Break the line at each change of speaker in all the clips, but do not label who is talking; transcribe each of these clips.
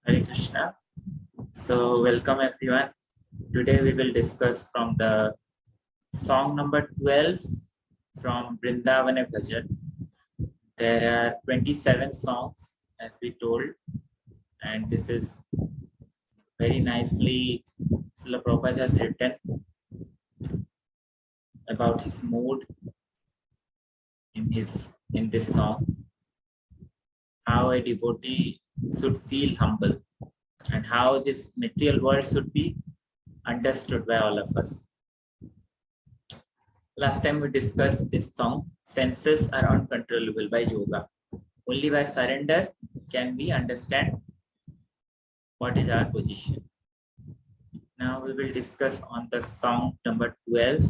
Hare Krishna. So, welcome everyone. Today we will discuss from the song number 12 from Vrindavane Bhajan. There are 27 songs, as we told, and this is very nicely Srila Prabhupada has written about his mood in this song, how a devotee should feel humble, and how this material world should be understood by all of us. Last time we discussed this song, senses are uncontrollable by yoga. Only by surrender can we understand what is our position. Now we will discuss on the song number 12,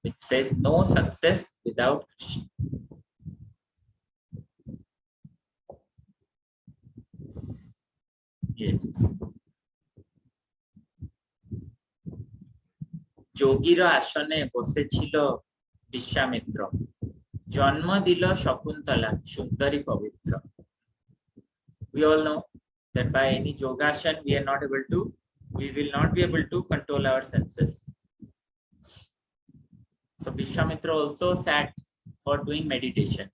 which says no success without Krishna. Here it is. যোগীর আসনে বসেছিল বিশ্বামিত্র, জন্ম দিল শকুন্তলা সুন্দরী পবিত্র. We all know that by any yogashan we will not be able to control our senses. So Vishwamitra also sat for doing meditation,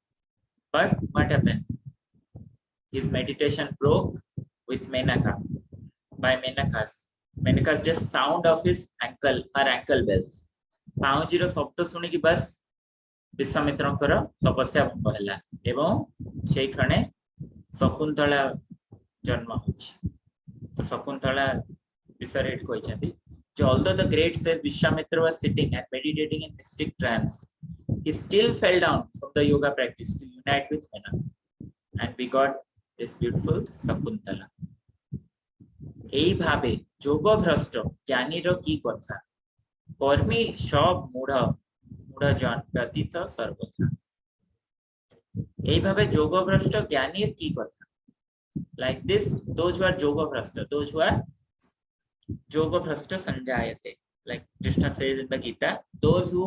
but what happened? His meditation broke with Menaka. By Menaka's just sound of her ankle bells. पाउजीर शब्द शुणिकी बस विश्वामित्रंकर तपस्या भंग है एवं से क्षणे शकुंतला जन्म होछि. तो शकुंतला विषय कहते although the great says Vishwamitra was sitting and meditating in mystic trance, he still fell down from the yoga practice to unite with Menaka, and we got this beautiful Shakuntala. এইভাবে যোগভ্রষ্ট জ্ঞানীর কি কথা, কর্মী সব মূঢ়জন ব্যতীত সর্বথা. এইভাবে যোগভ্রষ্ট জ্ঞানীর কি কথা. Like this, those who are yogabhrashta, those who are yogabhrashta sanjayate, like Krishna says in the Gita, those who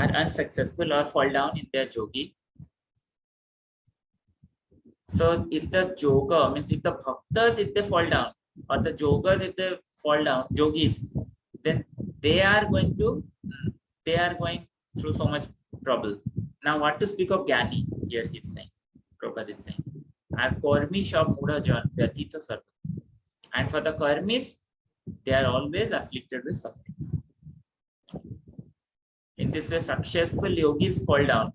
are unsuccessful or fall down in their yogi. So if the yoga means if the bhaktas, if they fall down, or the yogas, if they fall down, yogis, then they are going through so much trouble. Now what to speak of Gyani? Here he is saying, Prabhupada is saying, our karmi shab mudha jan vyatita sarva. And for the karmis, they are always afflicted with sufferings. In this way, successful yogis fall down,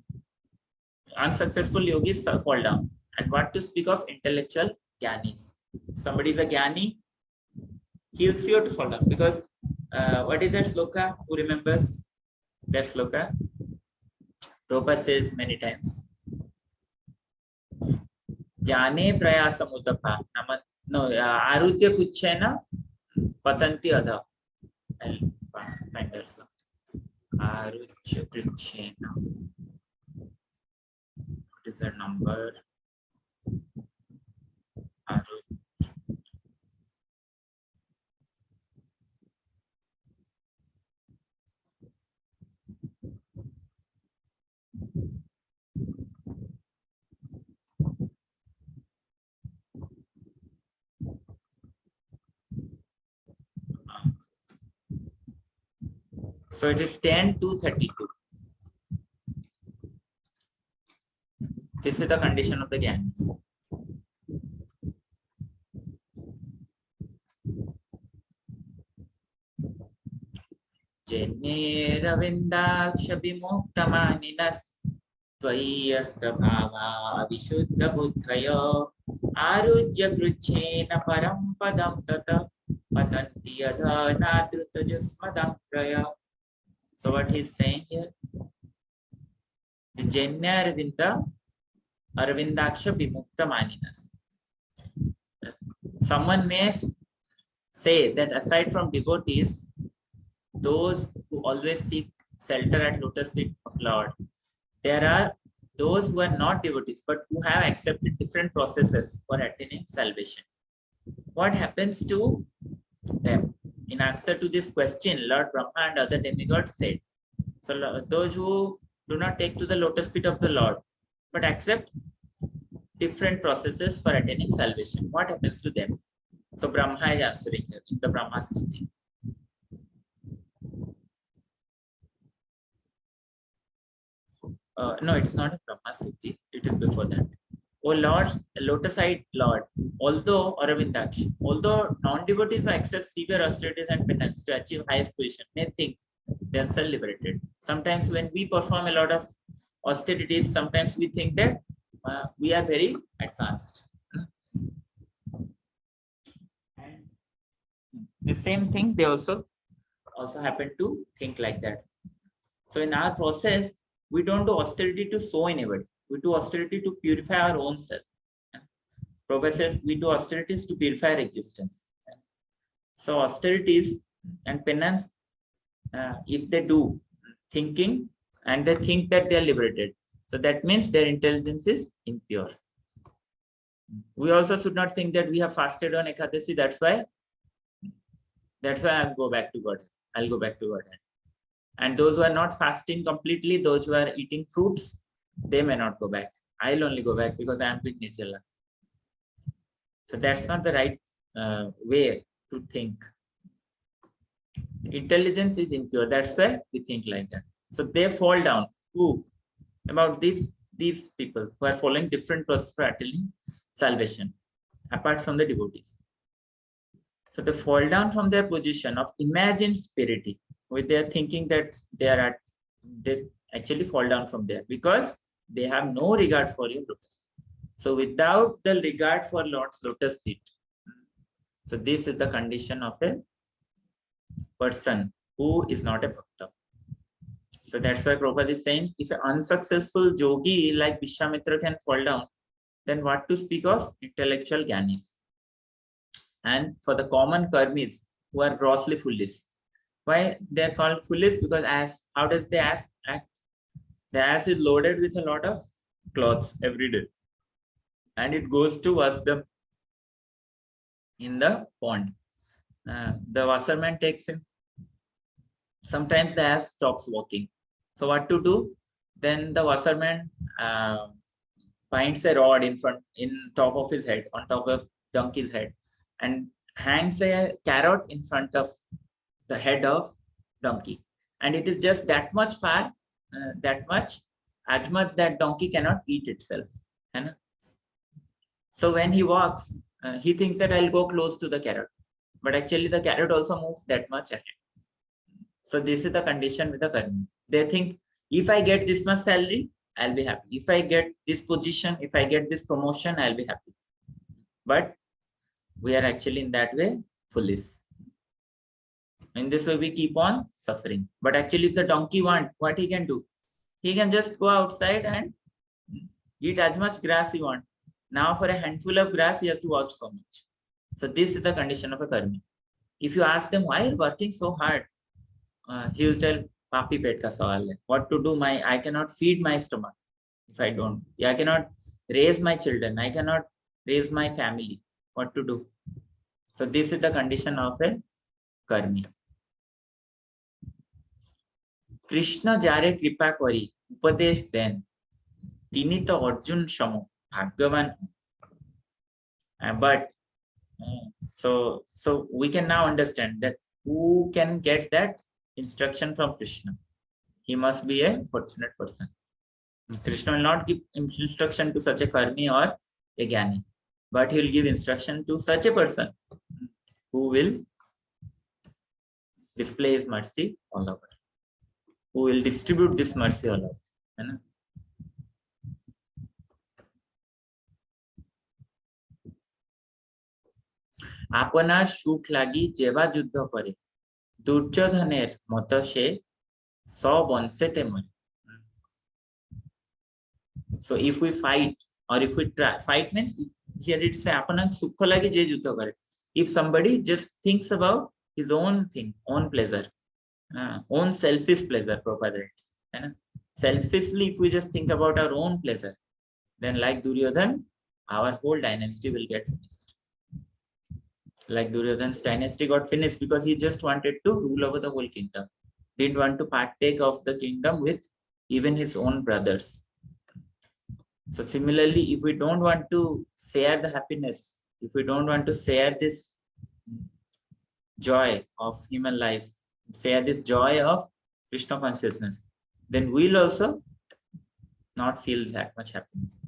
unsuccessful yogis fall down. And what to speak of intellectual Gyanis? Somebody is a Gyani, he is sure to fall down, because what is that sloka? Who remembers that sloka? Prabhupada says many times, Jnane prayasamutapa arudhya kuchena patanti adha. I'll find that sloka. Arudhya kuchena. What is that number? So it is 10-32. This is the condition of the Gyanis. Ravindaksha vimuktamaninas tvayasta bhava vishuddha buddhaya arujya kruchena param padam tata patanti adha nadruta jusmadam praya. So what he is saying here, the Janya Arvindaksha vimuktamaninas. Someone may say that aside from devotees, those who always seek shelter at lotus feet of Lord, there are those who are not devotees but who have accepted different processes for attaining salvation. What happens to them? In answer to this question, Lord Brahma and other demigods said, so those who do not take to the lotus feet of the Lord but accept different processes for attaining salvation. What happens to them? So Brahma is answering here in the Brahma Stuti. No, it's not a Brahma Stuti. It is before that. O Lord, lotus-eyed Lord, although non-devotees who accept severe austerities and penance to achieve highest position may think themselves liberated. Sometimes when we perform a lot of austerities, sometimes we think that we are very advanced. And the same thing, they also happen to think like that. So in our process, we don't do austerity to show anybody. We do austerity to purify our own self. Prabhupada says we do austerities to purify our existence. So austerities and penance, if they do thinking and they think that they are liberated, so that means their intelligence is impure. We also should not think that we have fasted on Ekadasi. That's why I'll go back to Godhead. I'll go back to Godhead. And those who are not fasting completely, those who are eating fruits, they may not go back. I'll only go back because I am doing Nirjala. So that's not the right way to think. Intelligence is impure. That's why we think like that. So they fall down. Who? About these people who are following different process for attaining salvation, apart from the devotees. So they fall down from their position of imagined spirituality, with their thinking that they actually fall down from there because they have no regard for your lotus. So without the regard for Lord's lotus feet, so this is the condition of a person who is not a bhakta. So that's why Prabhupada is saying, if an unsuccessful yogi like Vishwamitra can fall down, then what to speak of intellectual gyanis? And for the common karmis who are grossly foolish. Why they are called foolish? Because how does the ass act? The ass is loaded with a lot of clothes every day, and it goes to wash them in the pond. The washerman takes him. Sometimes the ass stops walking. So what to do? Then the washerman finds a rod in top of his head, on top of donkey's head, and hangs a carrot in front of the head of donkey, and it is just that much far, as much that donkey cannot eat itself. So when he walks, he thinks that I'll go close to the carrot, but actually the carrot also moves that much ahead. So this is the condition with the karmi. They think, if I get this much salary, I'll be happy. If I get this position, if I get this promotion, I'll be happy. But we are actually in that way foolish. In this way, we keep on suffering. But actually, if the donkey wants, what he can do? He can just go outside and eat as much grass he wants. Now, for a handful of grass, he has to work so much. So this is the condition of a karmi. If you ask them, why are you working so hard? He will tell, Papi pet ka sawal hai. What to do? I cannot feed my stomach if I don't. I cannot raise my children. I cannot raise my family. What to do? So this is the condition of a karmi. Krishna jare kripa kori upadesh den tini to Arjun shamo bhagyavan. But so we can now understand that who can get that instruction from Krishna? He must be a fortunate person. Krishna will not give instruction to such a karmi or a jnani, but he will give instruction to such a person who will display his mercy all over, who will distribute this mercy all over. আপনার সুখ লাগি যেবা যুদ্ধ করে দুর্যোধনের মত সে বংশেতে মরে. So if we fight, or if we try, fight means here it's আপনার সুখ লাগি যে যুদ্ধ করে. If somebody just thinks about his own thing, own pleasure, own selfish pleasure, Prabhupada writes. Selfishly, if we just think about our own pleasure, then like Duryodhan, our whole dynasty will get finished. Like Duryodhan's dynasty got finished because he just wanted to rule over the whole kingdom. Didn't want to partake of the kingdom with even his own brothers. So similarly, if we don't want to share the happiness, if we don't want to share this joy of human life, share this joy of Krishna consciousness, then we'll also not feel that much happiness.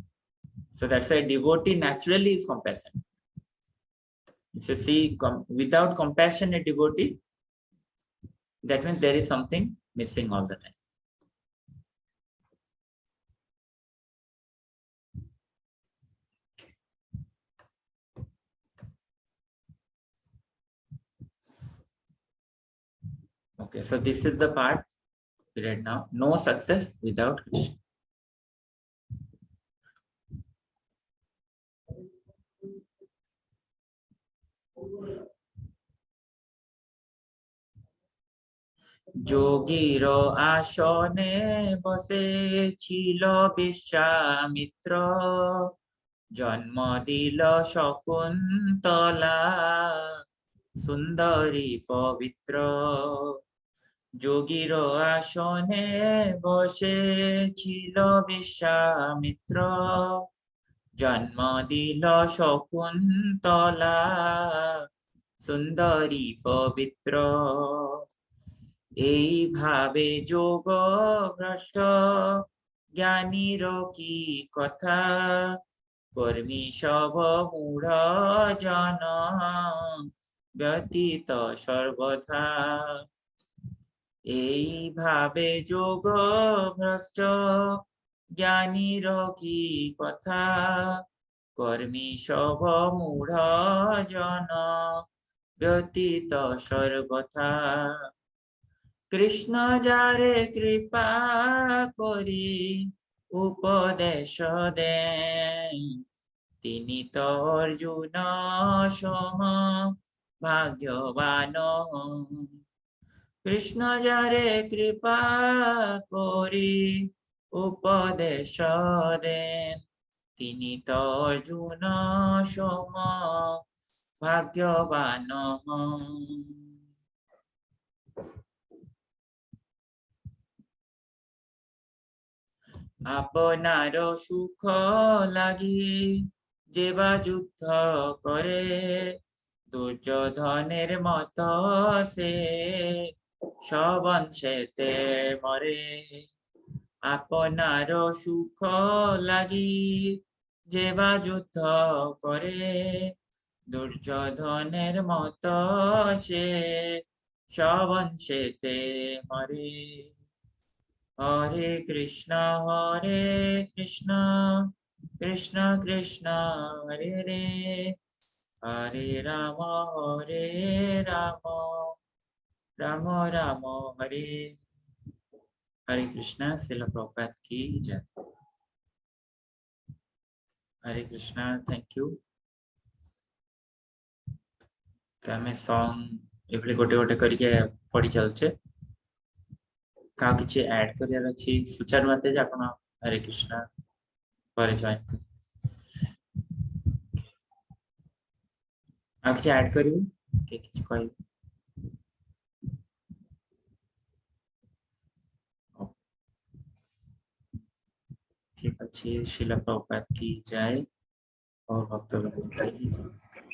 So that's why devotee naturally is compassionate. If you see without compassion a devotee, that means there is something missing all the time. Okay, so this is the part we read now. No success without Krishna. যোগীর আসনে বসে ছিল বিশ্বামিত্র, জন্ম দিল শকুন্তলা সুন্দরী পবিত্র। যোগীর আসনে বসে ছিল বিশ্বামিত্র, জন্ম দিল শকুন্তলা সুন্দরী পবিত্র। এইভাবে যোগ ভ্রষ্ট জ্ঞানীর কি কথা, কর্মী সব মূঢ় জন ব্যতীত সর্বথা। এইভাবে যোগ ভ্রষ্ট জ্ঞানীর কি কথা, কর্মী সব মূঢ় জন ব্যতীত সর্বথা। কৃষ্ণ যারে কৃপা করি উপদেশ দেন, তিনি তো অর্জুন সম ভাগ্যবান। কৃষ্ণ যারে কৃপা করি উপদেশ দেন, তিনি তো অর্জুন সম ভাগ্যবান। আপনার সুখ লাগি যেবা যুদ্ধ করে, দুর্যোধনের মত সে সবংশেতে মরে। আপনার সুখ লাগি যেবা যুদ্ধ করে, দুর্যোধনের মত সে সবংশেতে মরে। হরে কৃষ্ণ কৃষ্ণ কৃষ্ণ হরে হরে, হরে রাম রাম রাম হরে। हरे कृष्णा। श्रील प्रभुपाद की जय। हरे कृष्णा। Thank you. आमे सॉन्ग एभली गोटे गोटे करके पढ़ी चलचे। का किछि ऐड करियार अछि सुचार माते जे आपण हरे कृष्णा पर जॉइन आ किछि ऐड करिवो के किछि कहै। ठीक अच्छे। श्रील प्रभुपाद की जय और भक्त लोगों की जय।